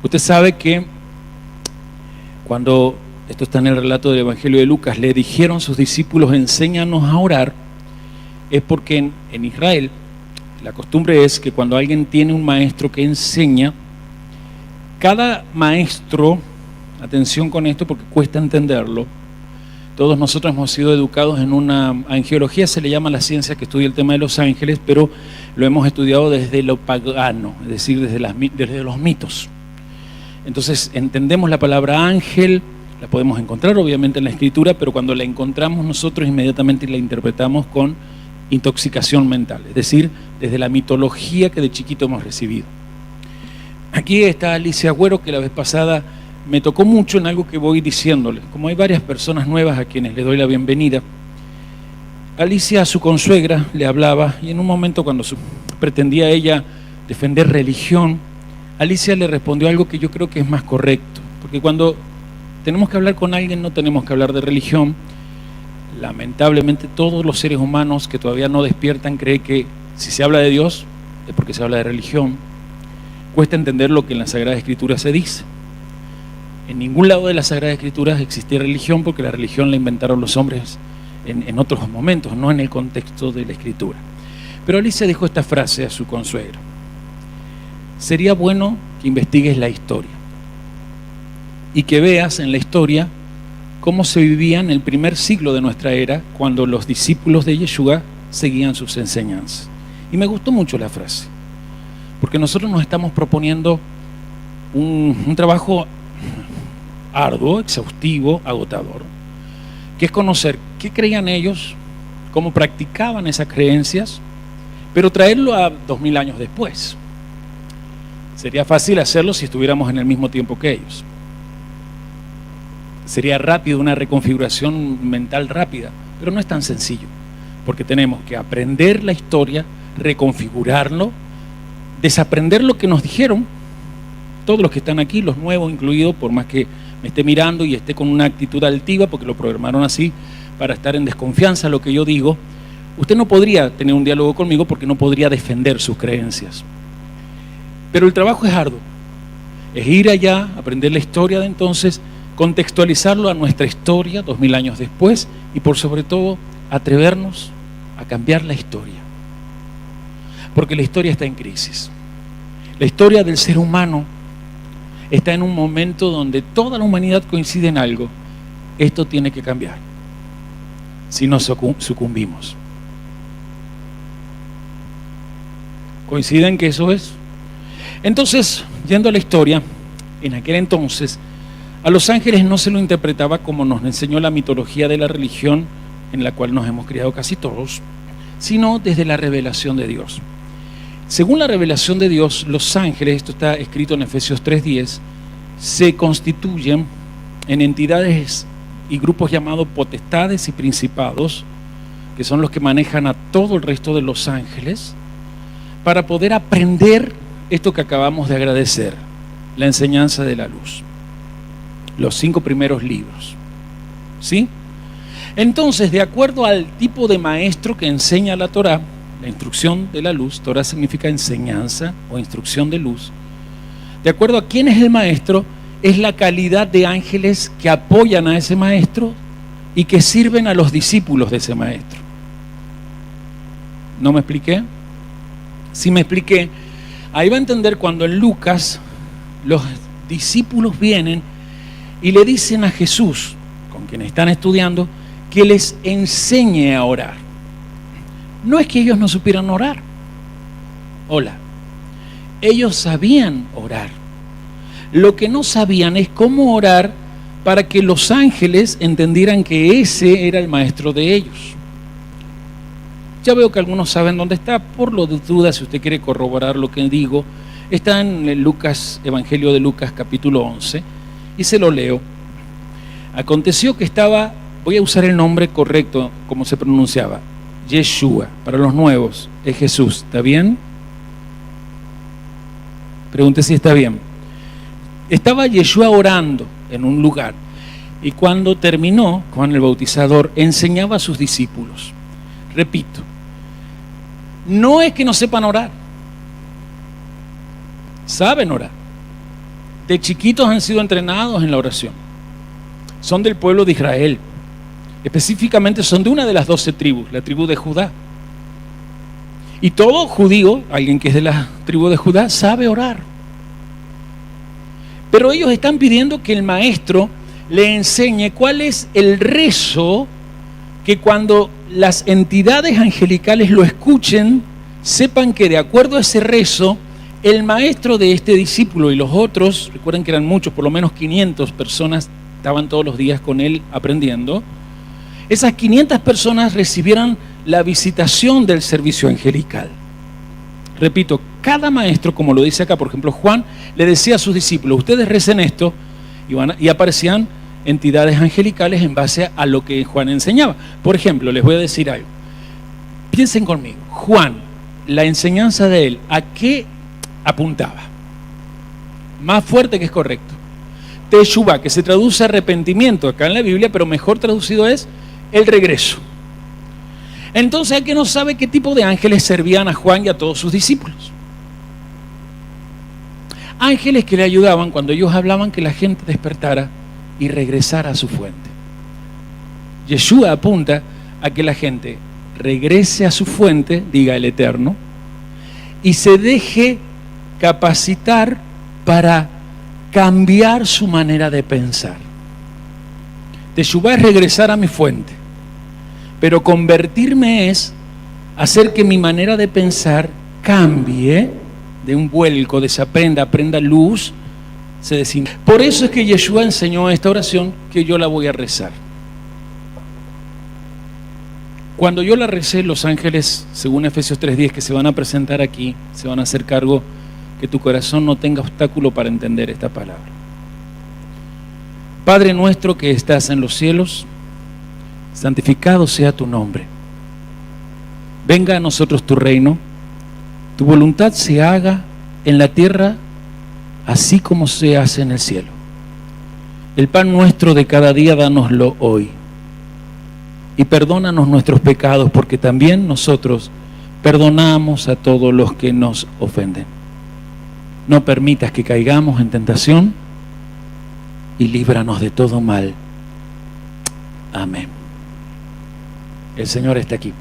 Usted sabe que cuando, esto está en el relato del Evangelio de Lucas, le dijeron sus discípulos, enséñanos a orar, es porque en Israel la costumbre es que cuando alguien tiene un maestro que enseña, cada maestro, atención con esto porque cuesta entenderlo, todos nosotros hemos sido educados en una angelología, se le llama la ciencia que estudia el tema de los ángeles, pero lo hemos estudiado desde lo pagano, es decir, desde los mitos. Entonces entendemos la palabra ángel, la podemos encontrar obviamente en la escritura, pero cuando la encontramos nosotros inmediatamente la interpretamos con intoxicación mental, es decir, desde la mitología que de chiquito hemos recibido. Aquí está Alicia Agüero, que la vez pasada me tocó mucho en algo que voy diciéndole. Como hay varias personas nuevas a quienes le doy la bienvenida, Alicia a su consuegra le hablaba y en un momento cuando pretendía ella defender religión, Alicia le respondió algo que yo creo que es más correcto, porque cuando tenemos que hablar con alguien no tenemos que hablar de religión. Lamentablemente todos los seres humanos que todavía no despiertan creen que si se habla de Dios es porque se habla de religión. Cuesta entender lo que en la Sagrada Escritura se dice. En ningún lado de la Sagrada Escritura existe religión, porque la religión la inventaron los hombres en otros momentos, no en el contexto de la Escritura. Pero Alicia dijo esta frase a su consuegra: sería bueno que investigues la historia y que veas en la historia cómo se vivía en el primer siglo de nuestra era, cuando los discípulos de Yeshua seguían sus enseñanzas. Y me gustó mucho la frase, porque nosotros nos estamos proponiendo un trabajo arduo, exhaustivo, agotador, que es conocer qué creían ellos, cómo practicaban esas creencias, pero traerlo a 2000 años después. Sería fácil hacerlo si estuviéramos en el mismo tiempo que ellos. Sería rápido, una reconfiguración mental rápida, pero no es tan sencillo, porque tenemos que aprender la historia, reconfigurarlo, desaprender lo que nos dijeron, todos los que están aquí, los nuevos incluidos, por más que me esté mirando y esté con una actitud altiva, porque lo programaron así, para estar en desconfianza lo que yo digo, usted no podría tener un diálogo conmigo porque no podría defender sus creencias. Pero el trabajo es arduo, es ir allá, aprender la historia de entonces, contextualizarlo a nuestra historia 2000 años después y por sobre todo atrevernos a cambiar la historia, porque la historia está en crisis. La historia del ser humano está en un momento donde toda la humanidad coincide en algo: esto tiene que cambiar, si no sucumbimos. ¿Coinciden que eso es? Entonces, yendo a la historia, en aquel entonces a los ángeles no se lo interpretaba como nos enseñó la mitología de la religión en la cual nos hemos criado casi todos, sino desde la revelación de Dios. Según la revelación de Dios, los ángeles, esto está escrito en Efesios 3:10, se constituyen en entidades y grupos llamados potestades y principados, que son los que manejan a todo el resto de los ángeles, para poder aprender esto que acabamos de agradecer, la enseñanza de la luz. Los 5 primeros libros, ¿sí? Entonces, de acuerdo al tipo de maestro que enseña la Torá, la instrucción de la luz, Torá significa enseñanza o instrucción de luz, de acuerdo a quién es el maestro, es la calidad de ángeles que apoyan a ese maestro y que sirven a los discípulos de ese maestro. ¿No me expliqué? Si me expliqué, ahí va a entender cuando en Lucas los discípulos vienen y le dicen a Jesús, con quien están estudiando, que les enseñe a orar. No es que ellos no supieran orar. Hola. Ellos sabían orar. Lo que no sabían es cómo orar para que los ángeles entendieran que ese era el maestro de ellos. Ya veo que algunos saben dónde está. Por lo de duda, si usted quiere corroborar lo que digo, está en el Evangelio de Lucas capítulo 11, y se lo leo. Aconteció que estaba, voy a usar el nombre correcto, como se pronunciaba, Yeshua, para los nuevos, es Jesús, ¿está bien? Pregunte si está bien. Estaba Yeshua orando en un lugar, y cuando terminó, Juan el Bautizador enseñaba a sus discípulos. Repito, no es que no sepan orar, saben orar, de chiquitos han sido entrenados en la oración. Son del pueblo de Israel. Específicamente son de una de las 12 tribus, la tribu de Judá. Y todo judío, alguien que es de la tribu de Judá, sabe orar. Pero ellos están pidiendo que el maestro le enseñe cuál es el rezo que cuando las entidades angelicales lo escuchen, sepan que de acuerdo a ese rezo, el maestro de este discípulo y los otros, recuerden que eran muchos, por lo menos 500 personas estaban todos los días con él aprendiendo, esas 500 personas recibieran la visitación del servicio angelical. Repito, cada maestro, como lo dice acá, por ejemplo, Juan, le decía a sus discípulos, ustedes recen esto, y aparecían entidades angelicales en base a lo que Juan enseñaba. Por ejemplo, les voy a decir algo. Piensen conmigo, Juan, la enseñanza de él, ¿a qué apuntaba? Más fuerte que es correcto. Teshuvá, que se traduce arrepentimiento acá en la Biblia, pero mejor traducido es el regreso. Entonces hay que no sabe qué tipo de ángeles servían a Juan y a todos sus discípulos. Ángeles que le ayudaban cuando ellos hablaban que la gente despertara y regresara a su fuente. Yeshua apunta a que la gente regrese a su fuente, diga el Eterno, y se deje capacitar para cambiar su manera de pensar. Teshuvá es regresar a mi fuente, pero convertirme es hacer que mi manera de pensar cambie de un vuelco, desaprenda, aprenda luz, se desintegra. Por eso es que Yeshua enseñó esta oración que yo la voy a rezar. Cuando yo la recé, los ángeles, según Efesios 3:10, que se van a presentar aquí, se van a hacer cargo que tu corazón no tenga obstáculo para entender esta palabra. Padre nuestro que estás en los cielos, santificado sea tu nombre. Venga a nosotros tu reino, tu voluntad se haga en la tierra así como se hace en el cielo. El pan nuestro de cada día, dánoslo hoy. Y perdónanos nuestros pecados, porque también nosotros perdonamos a todos los que nos ofenden. No permitas que caigamos en tentación y líbranos de todo mal. Amén. El Señor está aquí.